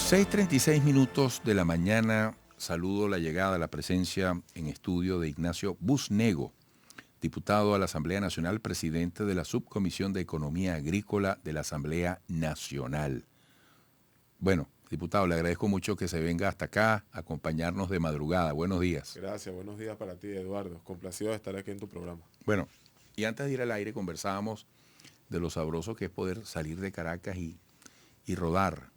6:36 de la mañana, saludo la llegada, la presencia en estudio de Ignacio Busnego, diputado a la Asamblea Nacional, presidente de la Subcomisión de Economía Agrícola de la Asamblea Nacional. Bueno, diputado, le agradezco mucho que se venga hasta acá a acompañarnos de madrugada. Buenos días. Gracias, buenos días para ti, Eduardo. Complacido de estar aquí en tu programa. Bueno, y antes de ir al aire conversábamos de lo sabroso que es poder salir de Caracas y rodar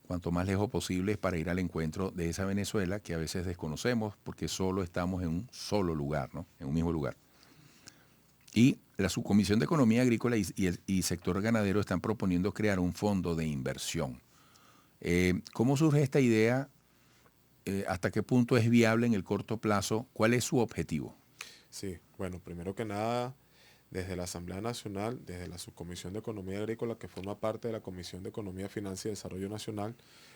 cuanto más lejos posible para ir al encuentro de esa Venezuela que a veces desconocemos porque solo estamos en un solo lugar, ¿no? En un mismo lugar. Y la Subcomisión de Economía Agrícola y Sector Ganadero están proponiendo crear un fondo de inversión. ¿Cómo surge esta idea? ¿Hasta qué punto es viable en el corto plazo? ¿Cuál es su objetivo? Sí, bueno, primero que nada, desde la Asamblea Nacional, desde la Subcomisión de Economía Agrícola, que forma parte de la Comisión de Economía, Finanzas y Desarrollo Nacional,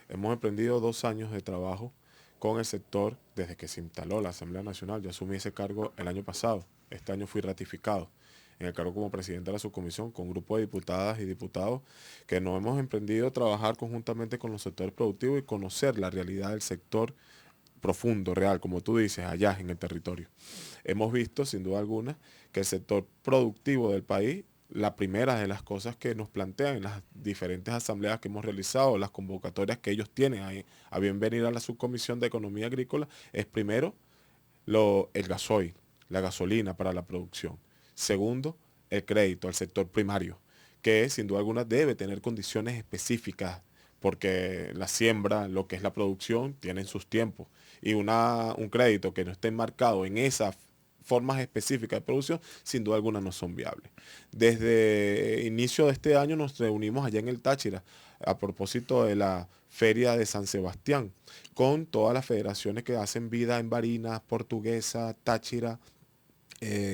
hemos emprendido 2 años de trabajo con el sector desde que se instaló la Asamblea Nacional. Yo asumí ese cargo el año pasado. Este año fui ratificado en el cargo como presidente de la subcomisión con un grupo de diputadas y diputados que nos hemos emprendido a trabajar conjuntamente con los sectores productivos y conocer la realidad del sector profundo, real, como tú dices, allá en el territorio. Hemos visto, sin duda alguna, que el sector productivo del país, la primera de las cosas que nos plantean en las diferentes asambleas que hemos realizado, las convocatorias que ellos tienen a bien venir a la subcomisión de economía agrícola, es primero el gasoil, la gasolina para la producción. Segundo, el crédito al sector primario, que sin duda alguna debe tener condiciones específicas porque la siembra, lo que es la producción, tienen sus tiempos. Y un crédito que no esté enmarcado en esas formas específicas de producción, sin duda alguna no son viables. Desde inicio de este año nos reunimos allá en el Táchira a propósito de la Feria de San Sebastián, con todas las federaciones que hacen vida en Barinas, Portuguesa, Táchira,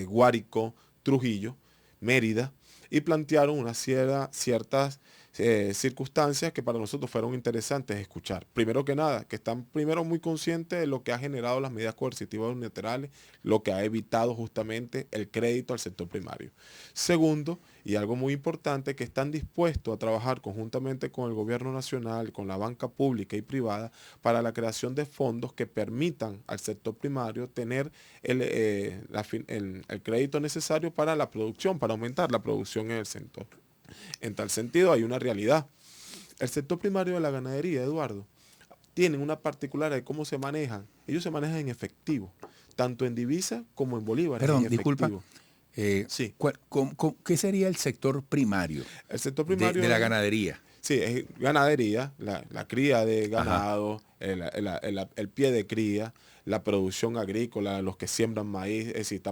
Guárico, Trujillo, Mérida, y plantearon ciertas circunstancias que para nosotros fueron interesantes escuchar. Primero que nada, que están primero muy conscientes de lo que ha generado las medidas coercitivas unilaterales, lo que ha evitado justamente el crédito al sector primario. Segundo, y algo muy importante, que están dispuestos a trabajar conjuntamente con el gobierno nacional, con la banca pública y privada, para la creación de fondos que permitan al sector primario tener el crédito necesario para la producción, para aumentar la producción en el sector. En tal sentido, hay una realidad. El sector primario de la ganadería, Eduardo, tienen una particularidad de cómo se manejan. Ellos se manejan en efectivo, tanto en divisa como en bolívares. Perdón, en disculpa. efectivo. Sí. ¿Qué sería el sector primario El sector primario de la ganadería? Sí, es ganadería, la cría de ganado, el pie de cría, la producción agrícola, los que siembran maíz. Es decir,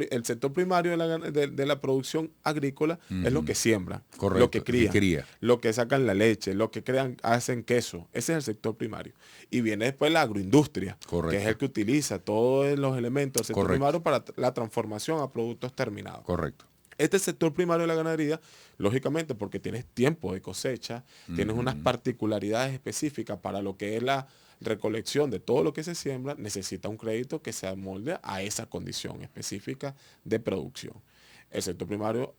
el sector primario de la producción agrícola es lo que siembran, Correcto, lo que crían, cría. lo que sacan la leche, lo que crean, hacen queso. Ese es el sector primario. Y viene después la agroindustria, Correcto. que es el que utiliza todos los elementos del sector Correcto. primario para la transformación a productos terminados. Correcto. Este sector primario de la ganadería, lógicamente, porque tienes tiempo de cosecha, tienes unas particularidades específicas para lo que es la recolección de todo lo que se siembra, necesita un crédito que se amolde a esa condición específica de producción. El sector primario,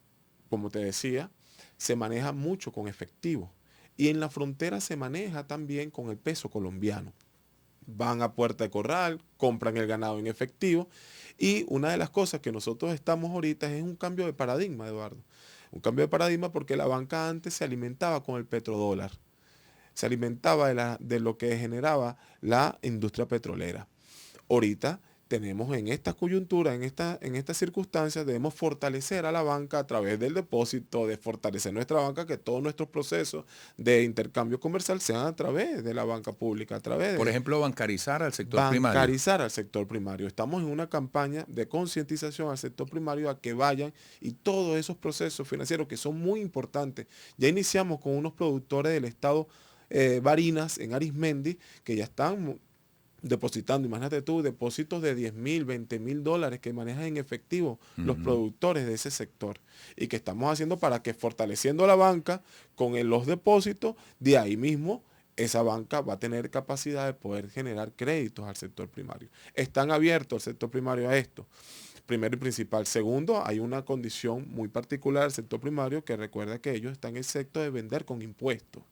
como te decía, se maneja mucho con efectivo y en la frontera se maneja también con el peso colombiano. Van a puerta de corral, compran el ganado en efectivo y una de las cosas que nosotros estamos ahorita es un cambio de paradigma, Eduardo. Un cambio de paradigma porque la banca antes se alimentaba con el petrodólar, se alimentaba de lo que generaba la industria petrolera. Ahorita tenemos en esta coyuntura, en estas circunstancias, debemos fortalecer a la banca a través del depósito, de fortalecer nuestra banca, que todos nuestros procesos de intercambio comercial sean a través de la banca pública, a través Por de ejemplo, bancarizar al sector primario. bancarizar al sector primario. Estamos en una campaña de concientización al sector primario a que vayan y todos esos procesos financieros que son muy importantes. Ya iniciamos con unos productores del estado Barinas en Arismendi que ya están depositando, imagínate tú, depósitos de 10,000, 20,000 dólares que manejan en efectivo los productores de ese sector y que estamos haciendo para que fortaleciendo la banca con los depósitos, de ahí mismo esa banca va a tener capacidad de poder generar créditos al sector primario. Están abiertos el sector primario a esto. Primero y principal. Segundo, hay una condición muy particular del sector primario que recuerda que ellos están exentos de vender con impuestos.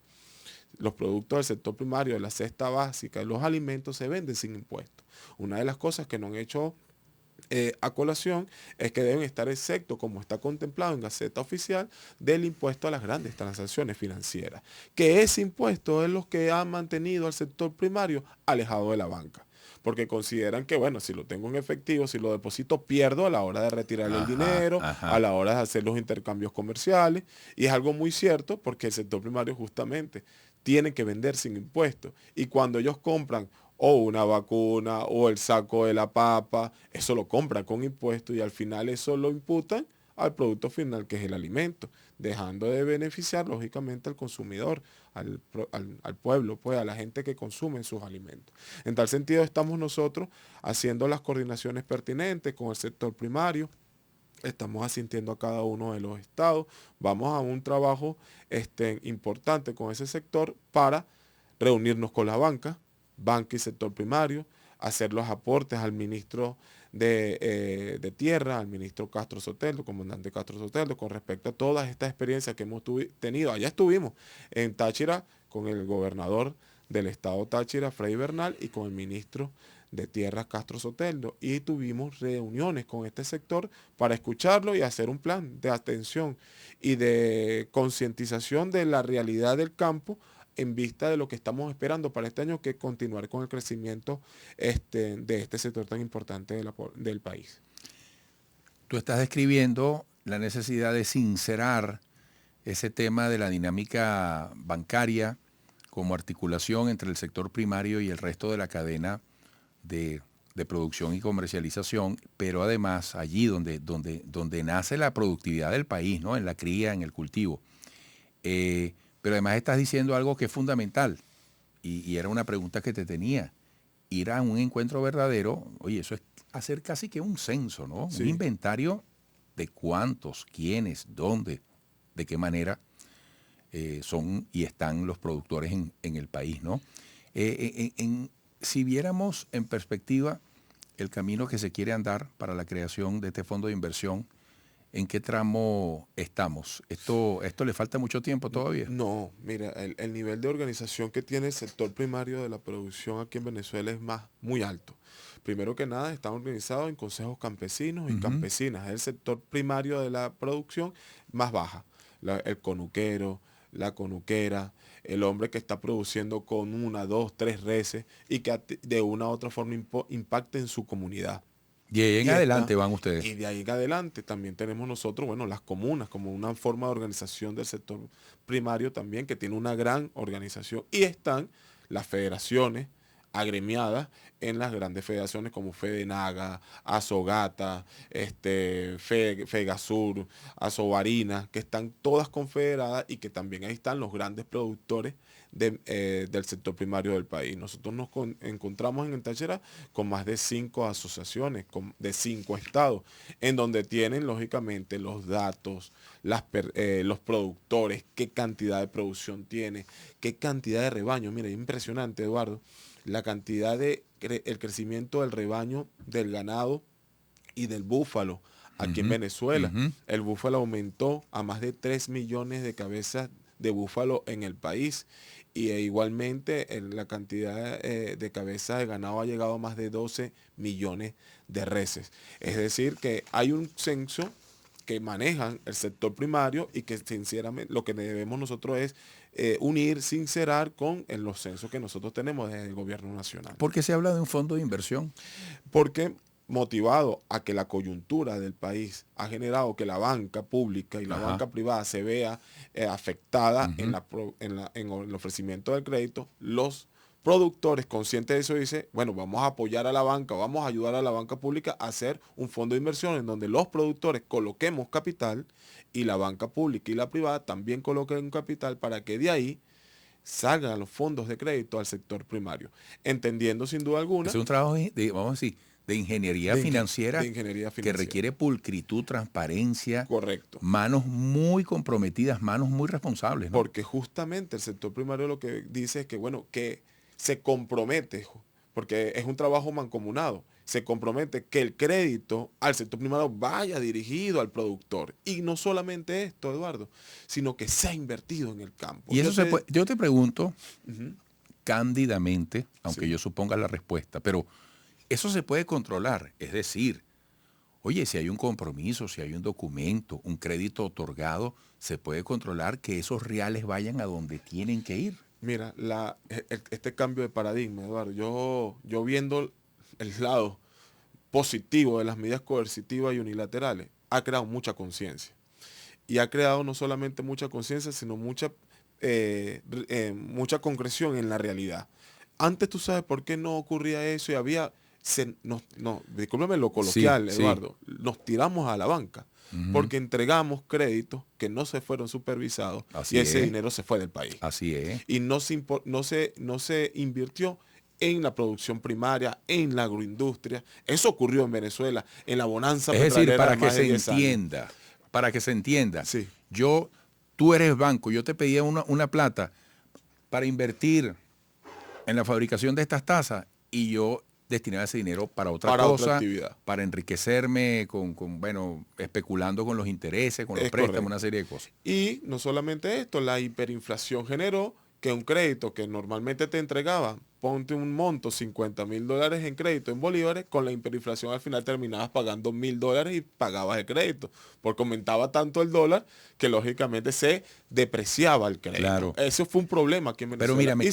los productos del sector primario, de la cesta básica, de los alimentos, se venden sin impuestos. Una de las cosas que no han hecho a colación es que deben estar excepto, como está contemplado en Gaceta Oficial, del impuesto a las grandes transacciones financieras, que ese impuesto es lo que ha mantenido al sector primario alejado de la banca, porque consideran que, bueno, si lo tengo en efectivo, si lo deposito, pierdo a la hora de retirar el dinero, a la hora de hacer los intercambios comerciales, y es algo muy cierto porque el sector primario justamente tiene que vender sin impuestos, y cuando ellos compran o una vacuna o el saco de la papa, eso lo compran con impuestos y al final eso lo imputan al producto final, que es el alimento, dejando de beneficiar lógicamente al consumidor, al pueblo, pues a la gente que consume sus alimentos. En tal sentido estamos nosotros haciendo las coordinaciones pertinentes con el sector primario, estamos asistiendo a cada uno de los estados, vamos a un trabajo importante con ese sector para reunirnos con la banca y sector primario, hacer los aportes al ministro de Tierra, al ministro Castro Soteldo, comandante Castro Soteldo, con respecto a todas estas experiencias que hemos tenido. Allá estuvimos en Táchira con el gobernador del estado Táchira, Frei Bernal, y con el ministro de Tierra, Castro Soteldo, y tuvimos reuniones con este sector para escucharlo y hacer un plan de atención y de concientización de la realidad del campo en vista de lo que estamos esperando para este año, que es continuar con el crecimiento de este sector tan importante del país. Tú estás describiendo la necesidad de sincerar ese tema de la dinámica bancaria como articulación entre el sector primario y el resto de la cadena de producción y comercialización, pero además allí donde nace la productividad del país, ¿no? En la cría, en el cultivo. Pero además estás diciendo algo que es fundamental, y era una pregunta que te tenía. Ir a un encuentro verdadero, oye, eso es hacer casi que un censo, ¿no? Sí. Un inventario de cuántos, quiénes, dónde, de qué manera son y están los productores en el país, ¿no? Si viéramos en perspectiva el camino que se quiere andar para la creación de este fondo de inversión, ¿en qué tramo estamos? ¿Esto le falta mucho tiempo todavía? No, mira, el nivel de organización que tiene el sector primario de la producción aquí en Venezuela es muy alto. Primero que nada, está organizado en consejos campesinos y campesinas. Es el sector primario de la producción más baja. El conuquero, la conuquera, el hombre que está produciendo con 1, 2, 3 reses y que de una u otra forma impacta en su comunidad. Y ahí en adelante van ustedes. Y de ahí en adelante también tenemos nosotros, bueno, las comunas como una forma de organización del sector primario también, que tiene una gran organización. Y están las federaciones agremiadas en las grandes federaciones como Fedenaga, Azogata, Fegasur, Azobarina, que están todas confederadas y que también ahí están los grandes productores del sector primario del país. Nosotros nos encontramos en el Táchira con más de 5 asociaciones de 5 estados, en donde tienen lógicamente los datos, los productores, qué cantidad de producción tiene, qué cantidad de rebaño. Mira, es impresionante, Eduardo, la cantidad el crecimiento del rebaño, del ganado y del búfalo aquí en Venezuela. El búfalo aumentó a más de 3 millones de cabezas de búfalo en el país, y igualmente la cantidad de cabezas de ganado ha llegado a más de 12 millones de reses. Es decir, que hay un censo que manejan el sector primario y que sinceramente lo que debemos nosotros es unir, sincerar con los censos que nosotros tenemos desde el gobierno nacional. ¿Por qué se habla de un fondo de inversión? Porque motivado a que la coyuntura del país ha generado que la banca pública y la banca privada se vea afectada en el ofrecimiento del crédito, los productores conscientes de eso dicen, bueno, vamos a apoyar a la banca, vamos a ayudar a la banca pública a hacer un fondo de inversión en donde los productores coloquemos capital y la banca pública y la privada también coloquen capital para que de ahí salgan los fondos de crédito al sector primario, entendiendo sin duda alguna. Es un trabajo vamos a decir, de ingeniería financiera que requiere pulcritud, transparencia. Correcto. Manos muy comprometidas, manos muy responsables, ¿no? Porque justamente el sector primario lo que dice es que, bueno, que se compromete, porque es un trabajo mancomunado, se compromete que el crédito al sector primario vaya dirigido al productor. Y no solamente esto, Eduardo, sino que se ha invertido en el campo. Y eso yo te pregunto Ujú. cándidamente, aunque Sí. yo suponga la respuesta, pero eso se puede controlar. Es decir, oye, si hay un compromiso, si hay un documento, un crédito otorgado, se puede controlar que esos reales vayan a donde tienen que ir. Mira, este cambio de paradigma, Eduardo, yo viendo el lado positivo de las medidas coercitivas y unilaterales, ha creado mucha conciencia. Y ha creado no solamente mucha conciencia, sino mucha concreción en la realidad. Antes tú sabes por qué no ocurría eso y había, discúlpeme lo coloquial, Sí, sí. Eduardo, nos tiramos a la banca Ujú. porque entregamos créditos que no se fueron supervisados Así y ese es. dinero se fue del país. Así es. Y no se invirtió en la producción primaria, en la agroindustria. Eso ocurrió en Venezuela, en la bonanza Es decir, petrolera para de que más de se 10 años. entienda, para que se entienda, Sí. tú eres banco, yo te pedía una plata para invertir en la fabricación de estas tazas y yo destinaba ese dinero para otra cosa, actividad. para enriquecerme especulando con los intereses, con los préstamos, correcto. una serie de cosas. Y no solamente esto, la hiperinflación generó que un crédito que normalmente te entregaba, ponte un monto, $50,000 en crédito en bolívares, con la hiperinflación al final terminabas pagando $1,000 y pagabas el crédito, porque aumentaba tanto el dólar que lógicamente se depreciaba el crédito. Claro. Eso fue un problema aquí en Venezuela. Pero mira, me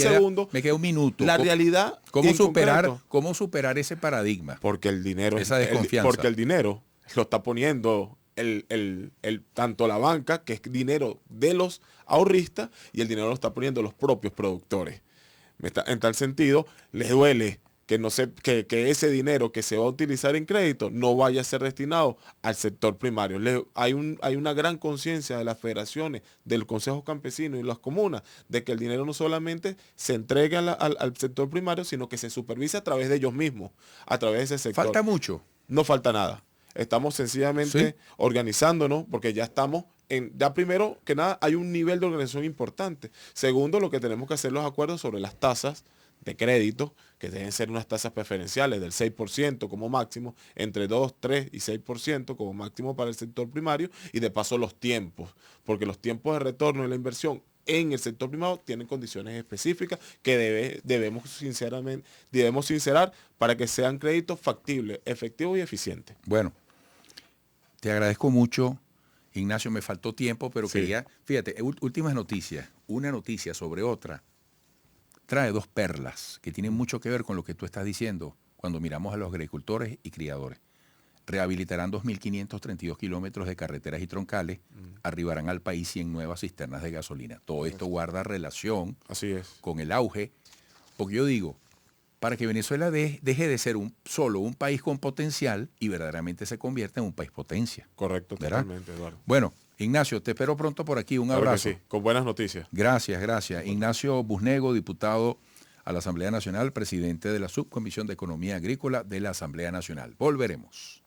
queda un minuto. la realidad. ¿Cómo en superar, concreto, cómo superar ese paradigma? porque el dinero Esa desconfianza. porque el dinero lo está poniendo tanto la banca, que es dinero de los ahorristas, y el dinero lo está poniendo los propios productores. En tal sentido, les duele que ese dinero que se va a utilizar en crédito no vaya a ser destinado al sector primario. Hay una gran conciencia de las federaciones, del Consejo Campesino y las comunas, de que el dinero no solamente se entregue al sector primario, sino que se supervise a través de ellos mismos, a través de ese sector. Falta mucho. No falta nada. Estamos sencillamente organizándonos porque ya estamos ya primero que nada hay un nivel de organización importante. Segundo, lo que tenemos que hacer los acuerdos sobre las tasas de crédito, que deben ser unas tasas preferenciales del 6% como máximo, entre 2, 3 y 6% como máximo para el sector primario, y de paso los tiempos, porque los tiempos de retorno de la inversión en el sector primario tienen condiciones específicas que debemos sincerar para que sean créditos factibles, efectivos y eficientes. Bueno, te agradezco mucho, Ignacio. Me faltó tiempo, pero Sí. fíjate, últimas noticias, una noticia sobre otra, trae dos perlas que tienen mucho que ver con lo que tú estás diciendo cuando miramos a los agricultores y criadores. Rehabilitarán 2.532 kilómetros de carreteras y troncales, arribarán al país 100 nuevas cisternas de gasolina. Todo esto guarda relación Así es. con el auge, porque yo digo, para que Venezuela deje de ser solo un país con potencial y verdaderamente se convierta en un país potencia. Correcto, ¿Verdad? totalmente, Eduardo. Bueno, Ignacio, te espero pronto por aquí. Un Claro que abrazo. sí, con buenas noticias. Gracias, gracias. Ignacio Busnego, diputado a la Asamblea Nacional, presidente de la Subcomisión de Economía Agrícola de la Asamblea Nacional. Volveremos.